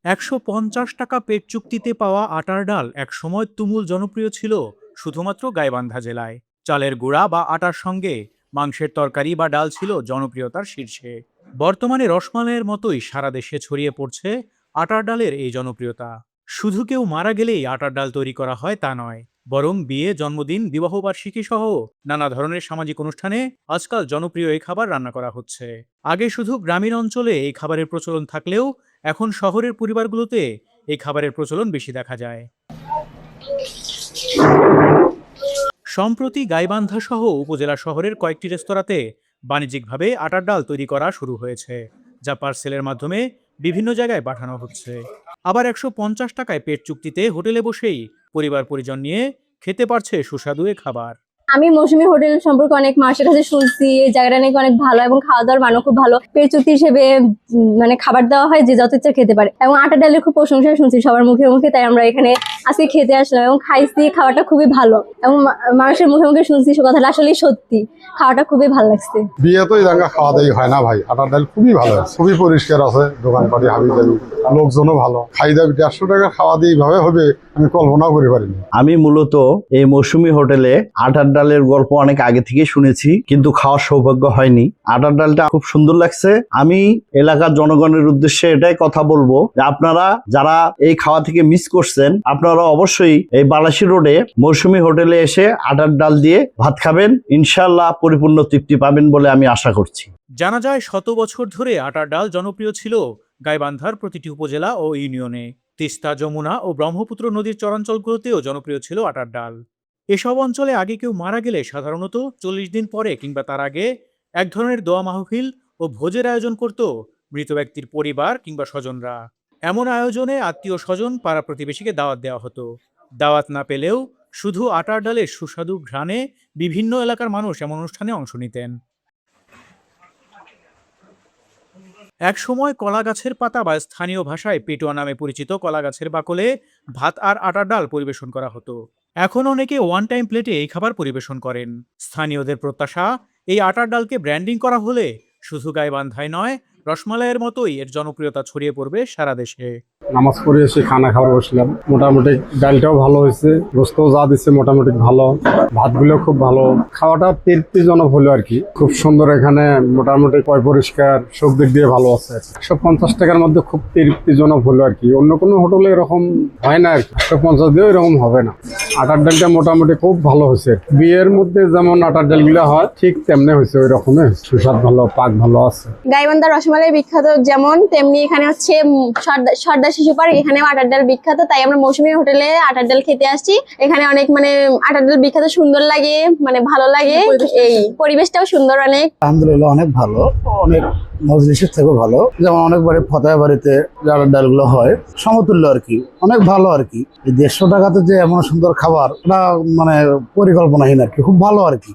১৫০ টাকা পেট চুক্তিতে পাওয়া আটার ডাল একসময় তুমুল জনপ্রিয় ছিল শুধুমাত্র গাইবান্ধা জেলায়। চালের গুঁড়া বা আটার সঙ্গে মাংসের তরকারি বা ডাল ছিল জনপ্রিয়তার শীর্ষে। বর্তমানে রসমালাইয়ের মতোই সারা দেশে ছড়িয়ে পড়ছে আটার ডালের এই জনপ্রিয়তা। শুধু কেউ মারা গেলেই আটার ডাল তৈরি করা হয় তা নয়, বরং বিয়ে, জন্মদিন, বিবাহবার্ষিকী সহ নানা ধরনের সামাজিক অনুষ্ঠানে আজকাল জনপ্রিয় এই খাবার রান্না করা হচ্ছে। আগে শুধু গ্রামীণ অঞ্চলে এই খাবারের প্রচলন থাকলেও এখন শহরের পরিবারগুলোতে এই খাবারের প্রচলন বেশি দেখা যায়। সম্প্রতি গাইবান্ধা সহ উপজেলা শহরের কয়েকটি রেস্তোরাঁতে বাণিজ্যিকভাবে আটার ডাল তৈরি করা শুরু হয়েছে, যা পার্সেলের মাধ্যমে বিভিন্ন জায়গায় পাঠানো হচ্ছে। আবার ১৫০ টাকায় পেট চুক্তিতে হোটেলে বসেই পরিবার পরিজন নিয়ে খেতে পারছে সুস্বাদু এ খাবার। আমি মৌসুমী হোটেল সম্পর্কে অনেক মানুষের কাছে শুনছি, এই জায়গাটা নাকি অনেক ভালো এবং খাওয়া দাওয়ার মানও খুব ভালো। পেট চুক্তি হিসেবে মানে খাবার দেওয়া হয়, যে যত ইচ্ছা খেতে পারে, এবং আটা ডালের খুব প্রশংসা শুনছি সবার মুখে মুখে, তাই আমরা এখানে আজকে খেতে আসলাম এবং খাইছি। খাবারটা খুবই ভালো এবং মানুষের মুখে মুখে শুনছি কথাটা আসলেই সত্যি, খাওয়াটা খুবই ভালো লাগছে। বিয়ে তো এই জায়গা খাওয়া দাওয়াই হয় না ভাই, আটার ডাল খুবই ভালো, খুবই পরিষ্কার আছে, দোকানপাটি হাবি যাবি, লোকজনও ভালো। খাই দাবি 150 টাকা খাওয়া দিয়ে এইভাবে হবে আমি কল্পনাও করে পারিনি। আমি মূলত এই মৌসুমী হোটেলে আটার ডালের গল্প অনেক আগে থেকে শুনেছি, কিন্তু খাওয়ার সৌভাগ্য হয়নি। আটার ডালটা খুব সুন্দর লাগছে। আমি এলাকার জনগণের উদ্দেশ্যে এটাই কথা বলবো যে আপনারা যারা এই খাওয়া থেকে মিস করছেন, আপনারা অবশ্যই এই বালাসী রোডে মৌসুমী হোটেলে এসে আটার ডাল দিয়ে ভাত খাবেন, ইনশাআল্লাহ পরিপূর্ণ তৃপ্তি পাবেন বলে আমি আশা করছি। জানা যায় 100 বছর ধরে আটার ডাল জনপ্রিয় ছিল গাইবান্ধার প্রতিটি উপজেলা ও ইউনিয়নে। তিস্তা, যমুনা ও ব্রহ্মপুত্র নদীর চরাঞ্চলগুলোতেও জনপ্রিয় ছিল আটার ডাল। এসব অঞ্চলে আগে কেউ মারা গেলে সাধারণত 40 দিন পরে কিংবা তার আগে এক ধরনের দোয়া মাহফিল ও ভোজের আয়োজন করত মৃত ব্যক্তির পরিবার কিংবা স্বজনরা। এমন আয়োজনে আত্মীয় স্বজন, পাড়া প্রতিবেশীকে দাওয়াত দেওয়া হতো। দাওয়াত না পেলেও শুধু আটার ডালের সুস্বাদু ঘ্রাণে বিভিন্ন এলাকার মানুষ এমন অনুষ্ঠানে অংশ নিতেন। এক সময় কলা গাছের পাতা বা স্থানীয় ভাষায় পেটুয়া নামে পরিচিত কলা গাছের বাকলে ভাত আর আটার ডাল পরিবেশন করা হতো। এখন অনেকে ওয়ান টাইম প্লেটে এই খাবার পরিবেশন করেন। স্থানীয়দের প্রত্যাশা, এই আটার ডালকে ব্র্যান্ডিং করা হলে শুধু গাইবান্ধায় নয়, রসমালাইয়ের মতোই এর জনপ্রিয়তা ছড়িয়ে পড়বে সারা দেশে। নামাজ পড়ে এসে খানা খাওয়ার বসলাম, মোটামুটি ডালটাও ভালো হয়েছে, গোস্তও যা দিচ্ছে মোটামুটি ভালো, ভাতগুলো খুব ভালো, খাওয়াটা তৃপ্তিজনক হলো আর কি, খুব সুন্দর। এখানে মোটামুটি পরিষ্কার, সব দিক দিয়ে ভালো আছে। 150 টাকার মধ্যে খুব তৃপ্তিজনক হলো আর কি। অন্য কোনো হোটেলে এরকম হয় না আর কি, 150 দিয়েও এরকম হবে না। আটার ডালটা মোটামুটি খুব ভালো হয়েছে। বিয়ের মধ্যে যেমন আটার ডালগুলো হয় ঠিক তেমনি হয়েছে, ওই রকমের সুস্বাদ ভালো, পাক ভালো আছে। গাইবান্ধা রসমালাই বিখ্যাত যেমন, তেমনি এখানে হচ্ছে সর্দার শিশু পার্ক, এখানে আটার ডাল বিখ্যাত, তাই আমরা মৌসুমী হোটেলে আটার ডাল খেতে আসছি। এখানে অনেক আটার ডাল বিখ্যাত, সুন্দর লাগে, ভালো লাগে, এই পরিবেশটাও সুন্দর অনেক। আলহামদুলিল্লাহ অনেক ভালো, অনেক মজলিসের থেকেও ভালো। যেমন অনেকবারে ফতেয়া বাড়িতে আটার ডালগুলো হয় সমতুল্য আর কি, অনেক ভালো আর কি। এই 150 টাকাতে যে এমন সুন্দর খাবার, ওটা পরিকল্পনাহীন আর কি, খুব ভালো আর কি,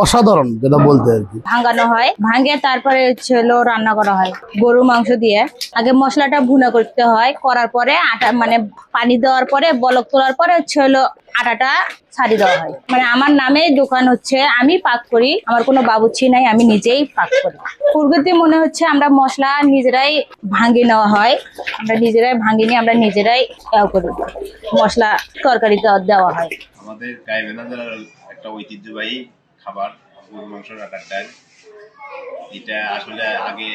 অসাধারণ যেটা বলতে আর কি। ভাঙানো হয়, ভাঙে তারপরে রান্না করা হয় গরু মাংস দিয়ে। আগে মশলাটা ভুনা করতে হয়, করার পরে আটা পানি দেওয়ার পরে বলক তোলার পরে আটাটা ছাড়ি দেওয়া হয়। আমার নামে দোকান হচ্ছে, আমি পাক করি, আমার কোনো বাবুর্চি নাই, আমি নিজেই পাক করি। পূর্বতে মনে হচ্ছে আমরা মশলা নিজেরাই ভাঙিয়ে নেওয়া হয়, আমরা নিজেরাই ভাঙিয়ে নিয়ে আমরা নিজেরাই করি, মশলা তরকারিতে দেওয়া হয়। আমাদের গাইবান্ধা জেলার একটা ঐতিহ্যবাহী খাবার গরুর মাংসের আটার ডাল। এটা আসলে আগে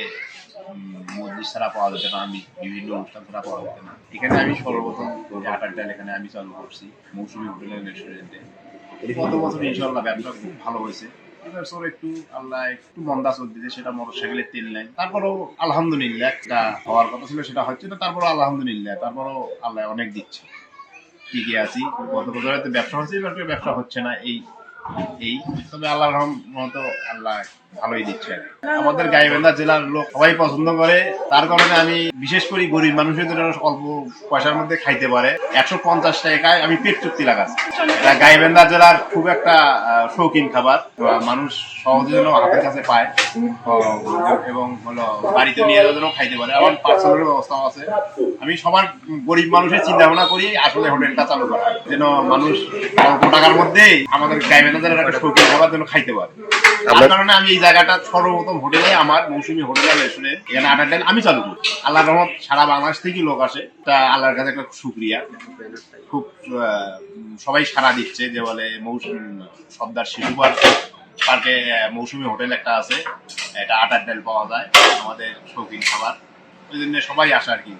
মসজিদ ছাড়া পাওয়া যেত না, আমি বিভিন্ন অনুষ্ঠান ছাড়া পাওয়া যেত না। এখানে আমি সর্বপ্রথম আটার ডাল এখানে আমি চালু করছি মৌসুমী হোটেল রেস্টুরেন্টে। এই 100 বছর ইনশাআল্লাহ ব্যবসা খুব ভালো হয়েছে। এবার একটু আল্লাহ একটু মন্দা চলতেছে, সেটা মোটরসাইকেলের তেল নাই, তারপরেও আলহামদুলিল্লাহ একটা হওয়ার কথা ছিল সেটা হচ্ছে না, তারপরেও আলহামদুলিল্লাহ, তারপরেও আল্লাহ অনেক দিচ্ছে, টিকে আছি। গত বছর হয়তো ব্যবসা হচ্ছে, এবার ব্যবসা হচ্ছে না, এই তবে আল্লাহর রহমত আল্লাহ ভালোই দিচ্ছে। আমাদের গাইবান্ধা জেলার লোক সবাই পছন্দ করে, তার কারণে আমি বিশেষ করে গরিব মানুষের জন্য অল্প পয়সার মধ্যে খাইতে পারে 150 টাকায় আমি পেট চুক্তি লাগাচ্ছি। এটা গাইবান্ধা জেলার খুব একটা শৌখিন খাবার, মানুষ সহজে যেন হাতের কাছে পায় এবং বাড়িতে নিয়ে যেন খাইতে পারে। আমার পার্সোনাল ব্যবস্থাও আছে। আমি সবার গরিব মানুষের চিন্তা ভাবনা করি আসলে হোটেলটা চালু করা, যেন মানুষ অল্প টাকার মধ্যেই আমাদের গাইবান্ধা জেলার একটা শৌখিন খাবার যেন খাইতে পারে। তার কারণে আমি এই জায়গাটা সর্বপ্রথম হোটেলে আমার মৌসুমী হোটেলে আসলে এখানে আটার ডাল আমি চালু করি। আল্লাহর রহমত সারা বাংলাদেশ থেকে লোক আসে, তা আল্লাহর কাছে একটা শুকরিয়া। খুব সবাই সাড়া দিচ্ছে যে বলে সর্দার শিশু পার্কে মৌসুমী হোটেল একটা আছে, এটা আটার ডাল পাওয়া যায়, আমাদের শৌখিন খাবার, ওই জন্য সবাই আসে আর কি।